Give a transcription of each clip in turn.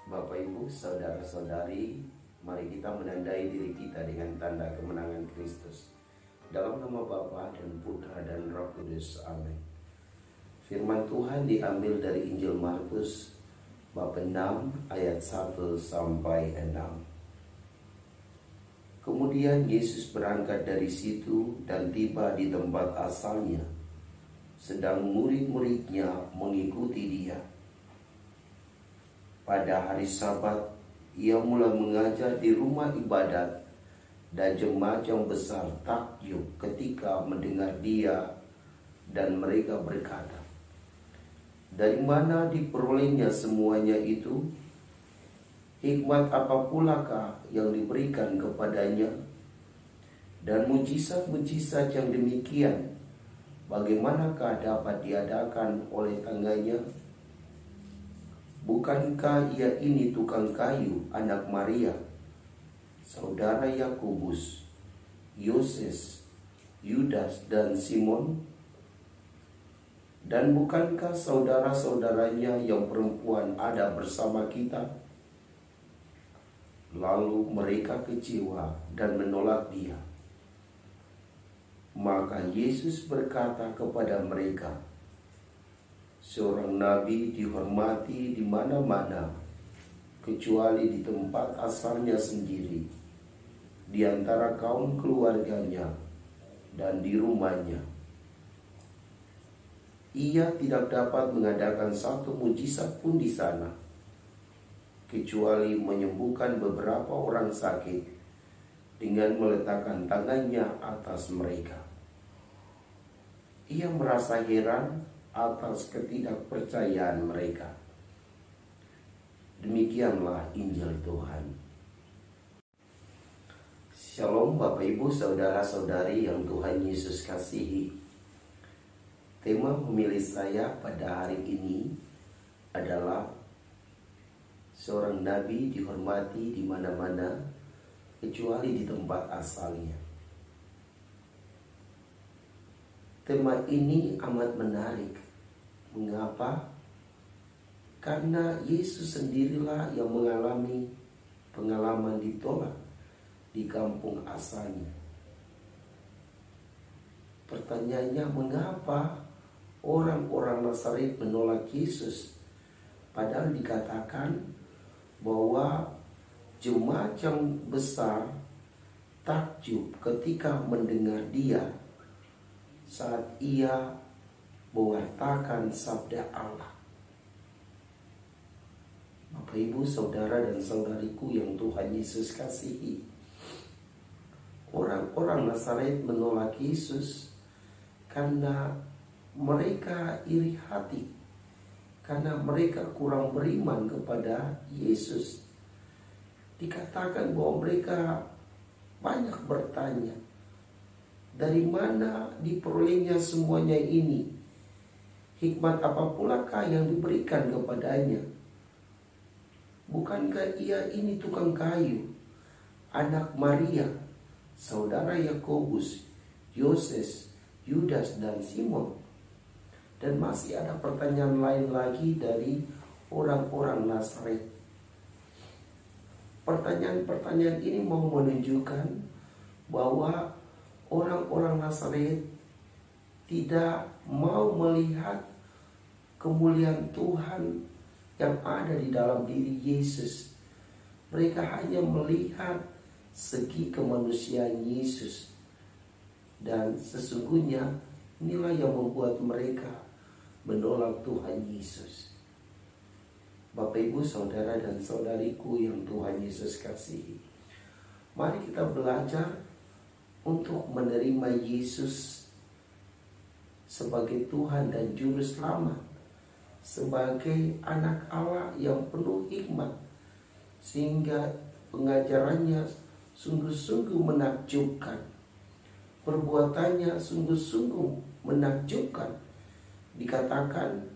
Bapak Ibu, saudara-saudari, mari kita menandai diri kita dengan tanda kemenangan Kristus. Dalam nama Bapa dan Putra dan Roh Kudus. Amin. Firman Tuhan diambil dari Injil Markus bab 6 ayat 1 sampai 6. Kemudian Yesus berangkat dari situ dan tiba di tempat asalnya, sedang murid-muridnya mengikuti dia. Pada hari Sabat, ia mulai mengajar di rumah ibadat, dan jemaat yang besar takjub ketika mendengar dia, dan mereka berkata, "Dari mana diperolehnya semuanya itu? Hikmat apa pulakah yang diberikan kepadanya? Dan mujizat-mujizat yang demikian, bagaimanakah dapat diadakan oleh tangannya? Bukankah ia ini tukang kayu, anak Maria, saudara Yakobus, Yoses, Yudas, dan Simon? Dan bukankah saudara-saudaranya yang perempuan ada bersama kita?" Lalu mereka kecewa dan menolak dia. Maka Yesus berkata kepada mereka, "Seorang nabi dihormati di mana-mana, kecuali di tempat asalnya sendiri, di antara kaum keluarganya, dan di rumahnya. Ia tidak dapat mengadakan satu mujizat pun di sana, kecuali menyembuhkan beberapa orang sakit dengan meletakkan tangannya atas mereka." Ia merasa heran atas ketidakpercayaan mereka. Demikianlah Injil Tuhan. Shalom Bapak Ibu, saudara-saudari yang Tuhan Yesus kasihi. Tema homili saya pada hari ini adalah seorang nabi dihormati di mana-mana, kecuali di tempat asalnya. Tema ini amat menarik. Mengapa? Karena Yesus sendirilah yang mengalami pengalaman ditolak di kampung asalnya. Pertanyaannya, mengapa orang-orang Nazaret menolak Yesus? Padahal dikatakan bahwa jemaat yang besar takjub ketika mendengar dia saat ia mewartakan sabda Allah. Bapak Ibu, saudara dan saudariku yang Tuhan Yesus kasihi, orang-orang Nazaret menolak Yesus karena mereka iri hati, karena mereka kurang beriman kepada Yesus. Dikatakan bahwa mereka banyak bertanya, dari mana diperolehnya semuanya ini? Hikmat apa pulakah yang diberikan kepadanya? Bukankah ia ini tukang kayu, anak Maria, saudara Yakobus, Yoses, Yudas, dan Simon? Dan masih ada pertanyaan lain lagi dari orang-orang Nazaret. Pertanyaan-pertanyaan ini mau menunjukkan bahwa orang-orang Nazaret tidak mau melihat kemuliaan Tuhan yang ada di dalam diri Yesus. Mereka hanya melihat segi kemanusiaan Yesus. Dan sesungguhnya inilah yang membuat mereka menolak Tuhan Yesus. Bapak Ibu, saudara dan saudariku yang Tuhan Yesus kasihi, mari kita belajar untuk menerima Yesus sebagai Tuhan dan Juru Selamat, sebagai anak Allah yang penuh hikmat, sehingga pengajarannya sungguh-sungguh menakjubkan, perbuatannya sungguh-sungguh menakjubkan. Dikatakan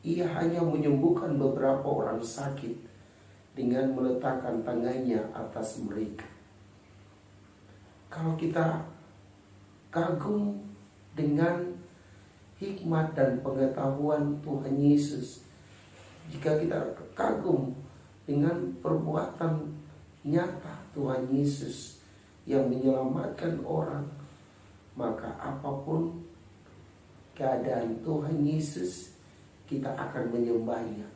ia hanya menyembuhkan beberapa orang sakit dengan meletakkan tangannya atas mereka. Kalau kita kagum dengan hikmat dan pengetahuan Tuhan Yesus, Jika kita kagum dengan perbuatan nyata Tuhan Yesus yang menyelamatkan orang, maka apapun keadaan Tuhan Yesus, kita akan menyembahnya.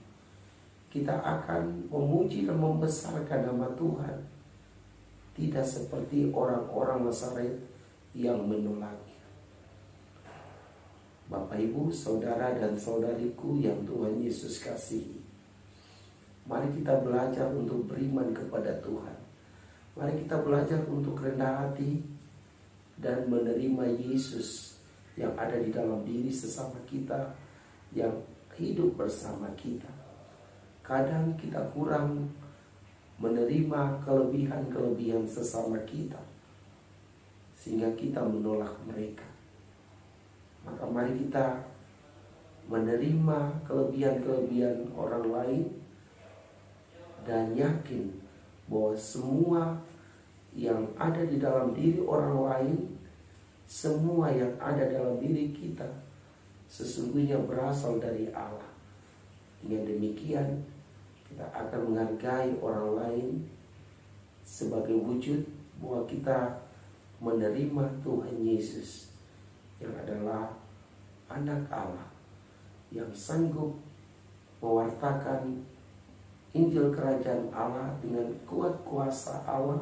Kita akan memuji dan membesarkan nama Tuhan. Tidak seperti orang-orang Nazaret yang menolaknya. Bapak, Ibu, saudara dan saudariku yang Tuhan Yesus kasihi, mari kita belajar untuk beriman kepada Tuhan. Mari kita belajar untuk rendah hati dan menerima Yesus yang ada di dalam diri sesama kita, yang hidup bersama kita. Kadang kita kurang menerima kelebihan-kelebihan sesama kita, sehingga kita menolak mereka. Maka mari kita menerima kelebihan-kelebihan orang lain dan yakin bahwa semua yang ada di dalam diri orang lain, semua yang ada dalam diri kita sesungguhnya berasal dari Allah. Dengan demikian kita akan menghargai orang lain sebagai wujud bahwa kita menerima Tuhan Yesus yang adalah anak Allah, yang sanggup mewartakan Injil Kerajaan Allah dengan kuat kuasa Allah,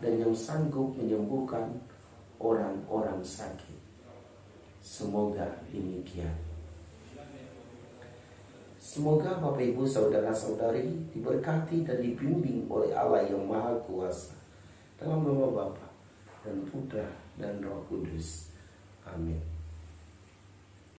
dan yang sanggup menyembuhkan orang-orang sakit. Semoga demikian. Semoga Bapak, Ibu, saudara-saudari diberkati dan dibimbing oleh Allah yang Maha Kuasa, dalam nama Bapa dan Putra dan Roh Kudus. Amin.